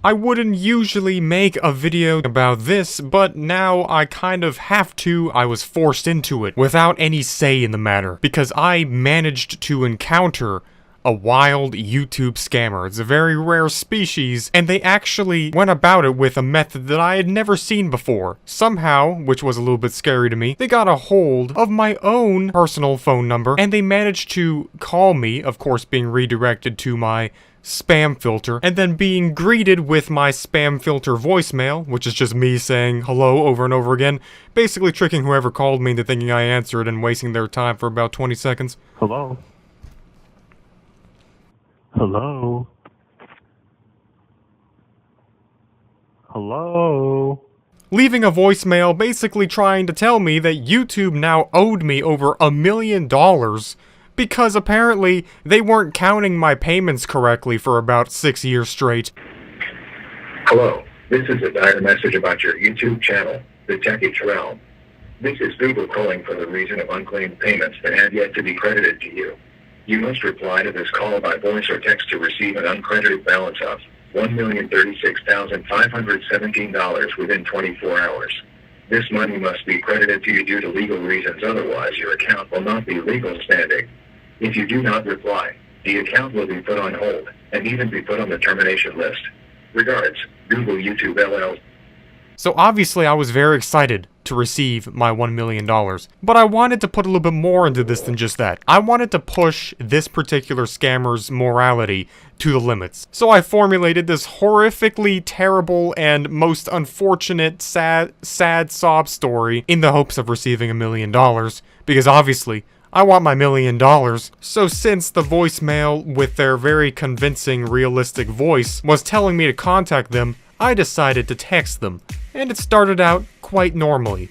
I wouldn't usually make a video about this, but now I kind of have to. I was forced into it without any say in the matter, because I managed to encounter a wild YouTube scammer. It's a very rare species, and they actually went about it with a method that I had never seen before. Somehow, which was a little bit scary to me, they got a hold of my own personal phone number, and they managed to call me, of course being redirected to my spam filter, and then being greeted with my spam filter voicemail, which is just me saying hello over and over again, basically tricking whoever called me into thinking I answered and wasting their time for about 20 seconds. Hello? Hello? Hello? Leaving a voicemail basically trying to tell me that YouTube now owed me over $1 million because apparently they weren't counting my payments correctly for about 6 years straight. Hello, this is a dire message about your YouTube channel, Thetekkitrealm. This is Google calling for the reason of unclaimed payments that have yet to be credited to you. You must reply to this call by voice or text to receive an uncredited balance of $1,036,517 within 24 hours. This money must be credited to you due to legal reasons, otherwise your account will not be legal standing. If you do not reply, the account will be put on hold, and even be put on the termination list. Regards, Google YouTube LL. So obviously I was very excited to receive my $1 million, but I wanted to put a little bit more into this than just that. I wanted to push this particular scammer's morality to the limits. So I formulated this horrifically terrible and most unfortunate, sad sob story in the hopes of receiving $1 million, because obviously I want my $1 million. So since the voicemail with their very convincing, realistic voice was telling me to contact them, I decided to text them, and it started out quite normally.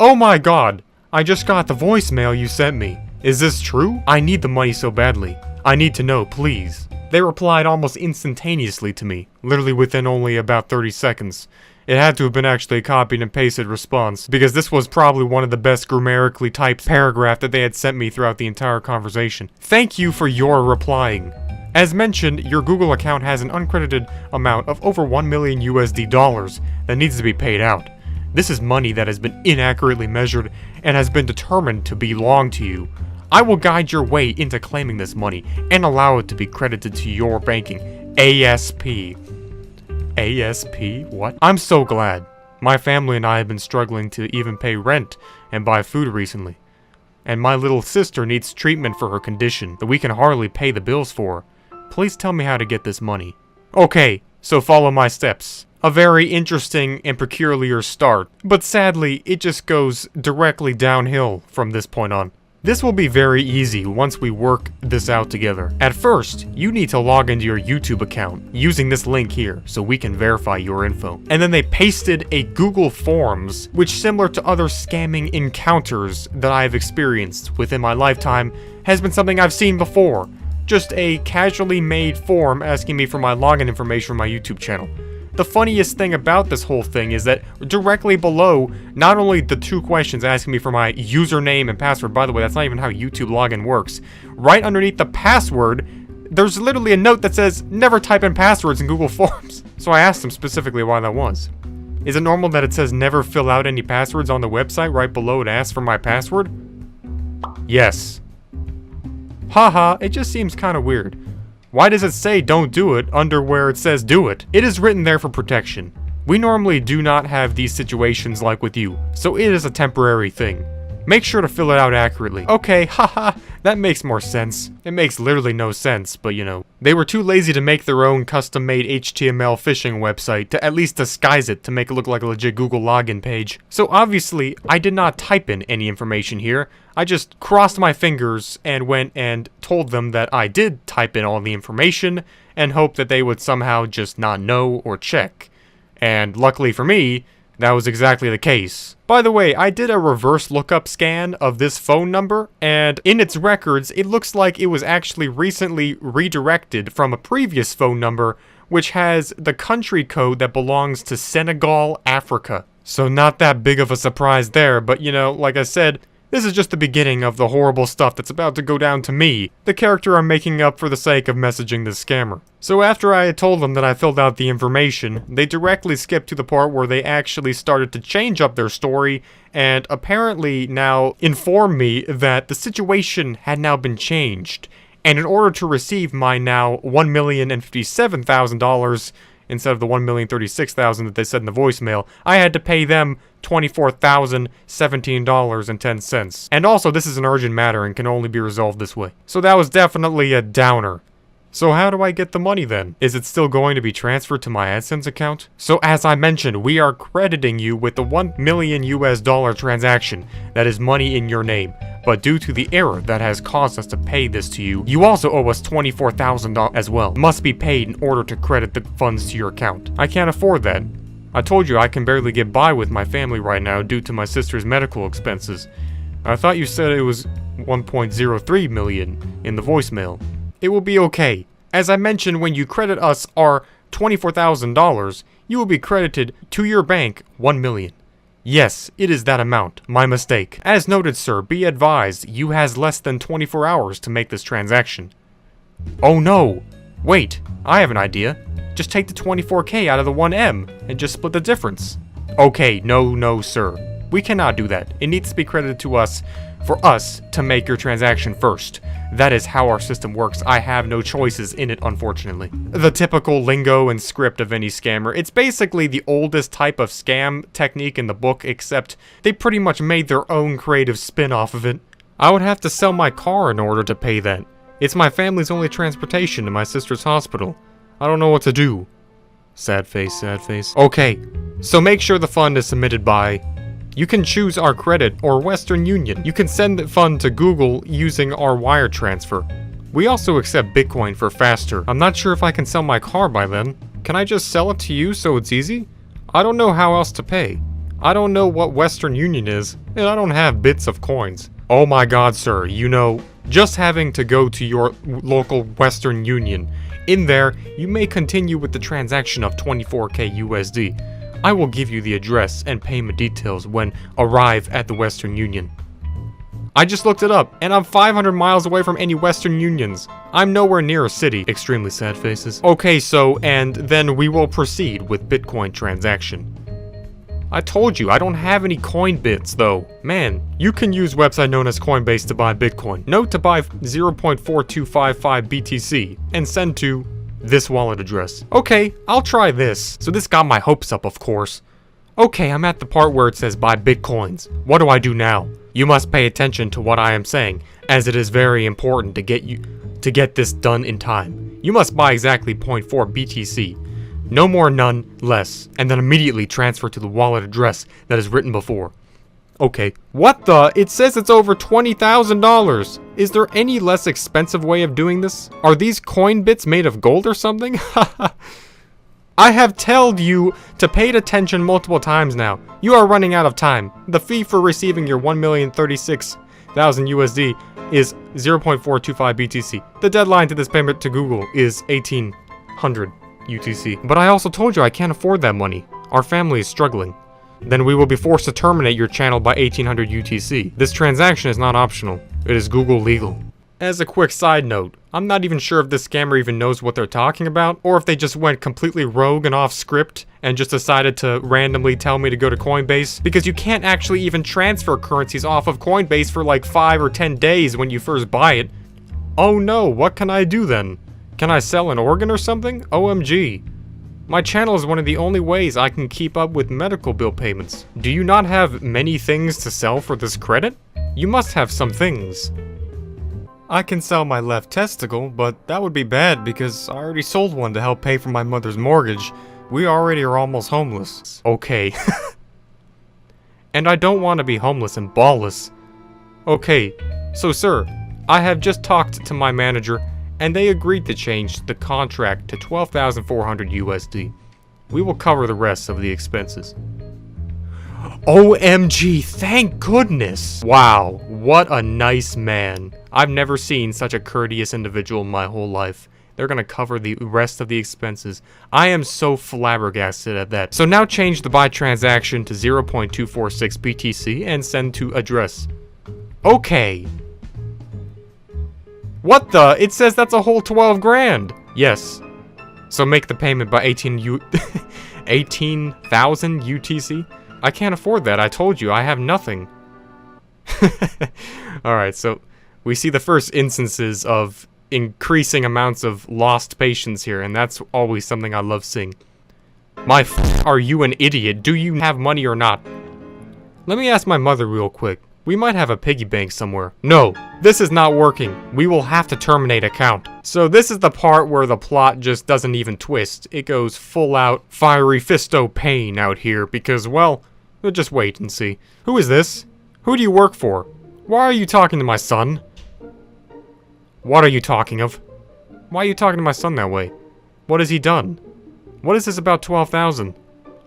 Oh my god, I just got the voicemail you sent me. Is this true? I need the money so badly. I need to know, please. They replied almost instantaneously to me, literally within only about 30 seconds. It had to have been actually a copied and pasted response, because this was probably one of the best grammatically typed paragraph that they had sent me throughout the entire conversation. Thank you for your replying. As mentioned, your Google account has an uncredited amount of over $1 million USD that needs to be paid out. This is money that has been inaccurately measured and has been determined to belong to you. I will guide your way into claiming this money and allow it to be credited to your banking ASP. ASP? What? I'm so glad. My family and I have been struggling to even pay rent and buy food recently. And my little sister needs treatment for her condition that we can hardly pay the bills for. Please tell me how to get this money. Okay, so follow my steps. A very interesting and peculiar start, but sadly, it just goes directly downhill from this point on. This will be very easy once we work this out together. At first, you need to log into your YouTube account using this link here so we can verify your info. And then they pasted a Google Forms, which, similar to other scamming encounters that I've experienced within my lifetime, has been something I've seen before. Just a casually made form asking me for my login information for my YouTube channel. The funniest thing about this whole thing is that directly below, not only the two questions asking me for my username and password, by the way, that's not even how YouTube login works, right underneath the password, there's literally a note that says, never type in passwords in Google Forms. So I asked them specifically why that was. Is it normal that it says never fill out any passwords on the website right below it asks for my password? Yes. Haha, it just seems kind of weird. Why does it say don't do it under where it says do it? It is written there for protection. We normally do not have these situations like with you, so it is a temporary thing. Make sure to fill it out accurately. Okay, haha, that makes more sense. It makes literally no sense, but you know. They were too lazy to make their own custom-made HTML phishing website to at least disguise it to make it look like a legit Google login page. So obviously, I did not type in any information here. I just crossed my fingers and went and told them that I did type in all the information and hoped that they would somehow just not know or check. And luckily for me, that was exactly the case. By the way, I did a reverse lookup scan of this phone number, and in its records, it looks like it was actually recently redirected from a previous phone number, which has the country code that belongs to Senegal, Africa. So not that big of a surprise there, but you know, like I said, This is just the beginning of the horrible stuff that's about to go down to me, the character I'm making up for the sake of messaging this scammer. So after I had told them that I filled out the information, they directly skipped to the part where they actually started to change up their story and apparently now inform me that the situation had now been changed. And in order to receive my now $1,057,000, instead of the $1,036,000 that they said in the voicemail, I had to pay them $24,017.10. And also, this is an urgent matter and can only be resolved this way. So that was definitely a downer. So how do I get the money then? Is it still going to be transferred to my AdSense account? So as I mentioned, we are crediting you with the $1 million transaction that is money in your name. But due to the error that has caused us to pay this to you, you also owe us $24,000 as well. Must be paid in order to credit the funds to your account. I can't afford that. I told you I can barely get by with my family right now due to my sister's medical expenses. I thought you said it was 1.03 million in the voicemail. It will be okay. As I mentioned, when you credit us our $24,000, you will be credited to your bank 1 million. Yes, it is that amount. My mistake. As noted, sir, be advised, you has less than 24 hours to make this transaction. Oh no! Wait, I have an idea. Just take the 24K out of the 1M and just split the difference. Okay, no, sir. We cannot do that. It needs to be credited to us for us to make your transaction first. That is how our system works. I have no choices in it, unfortunately. The typical lingo and script of any scammer. It's basically the oldest type of scam technique in the book, except they pretty much made their own creative spin off of it. I would have to sell my car in order to pay that. It's my family's only transportation to my sister's hospital. I don't know what to do. Sad face, sad face. Okay, so make sure the fund is submitted by... You can choose our credit or Western Union. You can send the fund to Google using our wire transfer. We also accept Bitcoin for faster. I'm not sure if I can sell my car by then. Can I just sell it to you so it's easy? I don't know how else to pay. I don't know what Western Union is, and I don't have bits of coins. Oh my god, sir, you know, just having to go to your local Western Union. In there, you may continue with the transaction of 24K USD. I will give you the address and payment details when arrive at the Western Union. I just looked it up, and I'm 500 miles away from any Western Unions. I'm nowhere near a city. Extremely sad faces. Okay, so, and then we will proceed with Bitcoin transaction. I told you, I don't have any coin bits, though. Man, you can use website known as Coinbase to buy Bitcoin. Note to buy 0.4255 BTC and send to this wallet address. Okay, I'll try this. So this got my hopes up, of course. Okay, I'm at the part where it says buy Bitcoins. What do I do now? You must pay attention to what I am saying, as it is very important to get this done in time. You must buy exactly 0.4 BTC. No more, none less, and then immediately transfer to the wallet address that is written before. Okay. What the? It says it's over $20,000. Is there any less expensive way of doing this? Are these coin bits made of gold or something? I have told you to pay attention multiple times now. You are running out of time. The fee for receiving your 1,036,000 USD is 0.425 BTC. The deadline to this payment to Google is 1800 UTC. But I also told you I can't afford that money. Our family is struggling. Then we will be forced to terminate your channel by 1800 UTC. This transaction is not optional. It is Google legal. As a quick side note, I'm not even sure if this scammer even knows what they're talking about, or if they just went completely rogue and off script and just decided to randomly tell me to go to Coinbase, because you can't actually even transfer currencies off of Coinbase for like 5 or 10 days when you first buy it. Oh no, what can I do then? Can I sell an organ or something? OMG. My channel is one of the only ways I can keep up with medical bill payments. Do you not have many things to sell for this credit? You must have some things. I can sell my left testicle, but that would be bad because I already sold one to help pay for my mother's mortgage. We already are almost homeless. Okay. And I don't want to be homeless and ballless. Okay, so sir, I have just talked to my manager and they agreed to change the contract to 12,400 USD. We will cover the rest of the expenses. OMG, thank goodness! Wow, what a nice man. I've never seen such a courteous individual in my whole life. They're gonna cover the rest of the expenses. I am so flabbergasted at that. So now change the buy transaction to 0.246 BTC and send to address. Okay. What the? It says that's a whole 12 grand. Yes. So make the payment by 18,000 UTC? I can't afford that. I told you, I have nothing. Alright, so we see the first instances of increasing amounts of lost patients here, and that's always something I love seeing. Are you an idiot? Do you have money or not? Let me ask my mother real quick. We might have a piggy bank somewhere. No, this is not working. We will have to terminate account. So this is the part where the plot just doesn't even twist. It goes full out fiery fisto pain out here because, well, we'll just wait and see. Who is this? Who do you work for? Why are you talking to my son? What are you talking of? Why are you talking to my son that way? What has he done? What is this about 12,000?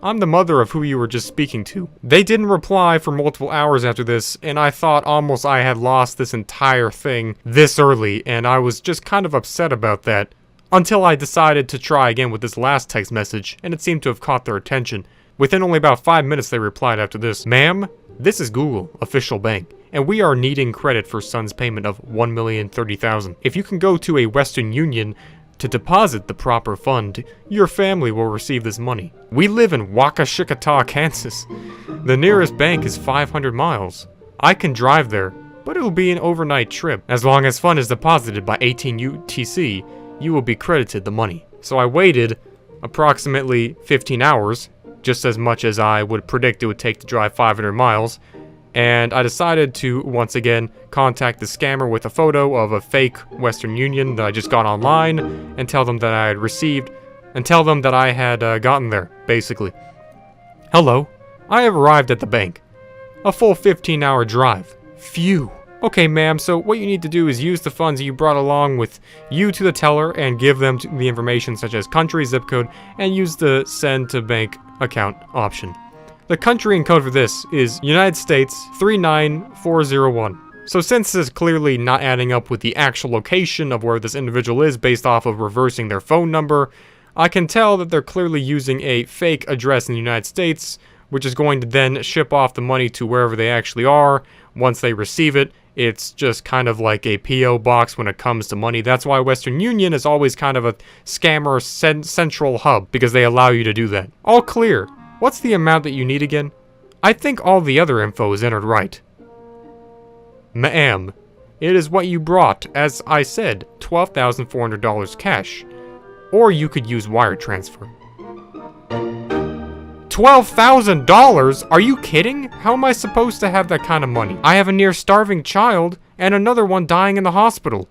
I'm the mother of who you were just speaking to. They didn't reply for multiple hours after this, and I thought almost I had lost this entire thing this early, and I was just kind of upset about that. Until I decided to try again with this last text message, and it seemed to have caught their attention. Within only about 5 minutes they replied after this. Ma'am, this is Google, official bank, and we are needing credit for son's payment of $1,030,000. If you can go to a Western Union to deposit the proper fund, your family will receive this money. We live in Waukesha, Kansas. The nearest bank is 500 miles. I can drive there, but it will be an overnight trip. As long as fund is deposited by 18 UTC, you will be credited the money. So I waited approximately 15 hours, just as much as I would predict it would take to drive 500 miles, and I decided to, once again, contact the scammer with a photo of a fake Western Union that I just got online, and tell them that I had received, and tell them that I had gotten there, basically. Hello, I have arrived at the bank. A full 15-hour drive. Phew. Okay, ma'am, so what you need to do is use the funds you brought along with you to the teller and give them the information such as country, zip code, and use the send to bank account option. The country and code for this is United States 39401. So since this is clearly not adding up with the actual location of where this individual is based off of reversing their phone number, I can tell that they're clearly using a fake address in the United States, which is going to then ship off the money to wherever they actually are. Once they receive it, it's just kind of like a P.O. box when it comes to money. That's why Western Union is always kind of a scammer central hub, because they allow you to do that. All clear. What's the amount that you need again? I think all the other info is entered right. Ma'am, it is what you brought, as I said, $12,400 cash. Or you could use wire transfer. $12,000? Are you kidding? How am I supposed to have that kind of money? I have a near starving child, and another one dying in the hospital.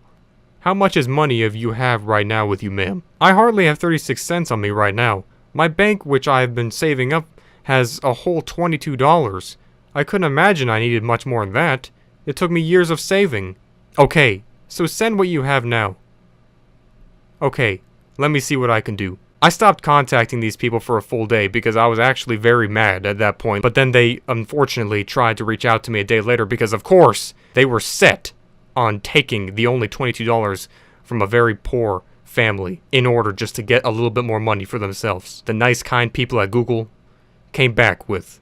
How much is money have you have right now with you, ma'am? I hardly have 36 cents on me right now. My bank, which I have been saving up, has a whole $22. I couldn't imagine I needed much more than that. It took me years of saving. Okay, so send what you have now. Okay, let me see what I can do. I stopped contacting these people for a full day because I was actually very mad at that point, but then they unfortunately tried to reach out to me a day later because, of course, they were set on taking the only $22 from a very poor family in order just to get a little bit more money for themselves. The nice, kind people at Google came back with,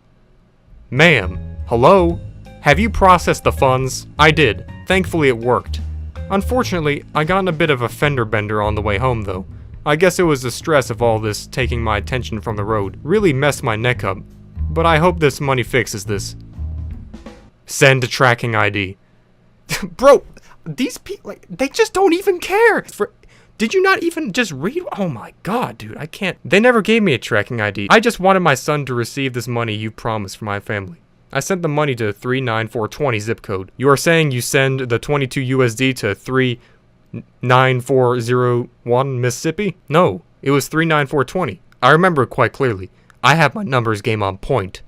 Ma'am, hello? Have you processed the funds? I did. Thankfully it worked. Unfortunately, I got in a bit of a fender bender on the way home though. I guess it was the stress of all this taking my attention from the road. Really messed my neck up. But I hope this money fixes this. Send a tracking ID. Bro, these people, like, they just don't even care. Did you not even just read? Oh my god, dude, I can't. They never gave me a tracking ID. I just wanted my son to receive this money you promised for my family. I sent the money to 39420 zip code. You are saying you send the 22 USD to 39401 Mississippi? No, it was 39420. I remember it quite clearly. I have my numbers game on point.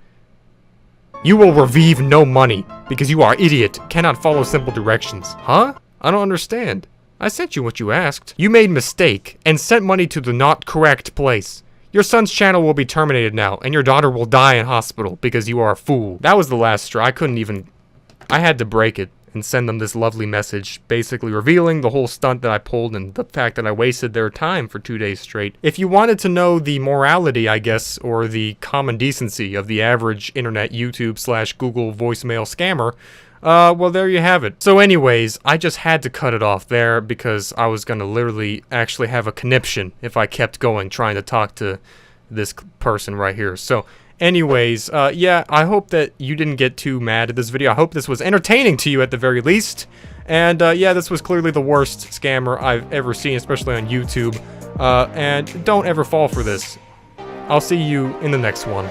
You will receive no money because you are idiot, cannot follow simple directions. Huh? I don't understand. I sent you what you asked. You made mistake and sent money to the not correct place. Your son's channel will be terminated now, and your daughter will die in hospital because you are a fool. That was the last straw. I had to break it and send them this lovely message, basically revealing the whole stunt that I pulled and the fact that I wasted their time for 2 days straight. If you wanted to know the morality, I guess, or the common decency of the average internet YouTube / Google voicemail scammer, Well, there you have it. So anyways, I just had to cut it off there because I was gonna literally actually have a conniption if I kept going trying to talk to this person right here. So anyways, yeah, I hope that you didn't get too mad at this video. I hope this was entertaining to you at the very least. And yeah, this was clearly the worst scammer I've ever seen, especially on YouTube. And don't ever fall for this. I'll see you in the next one.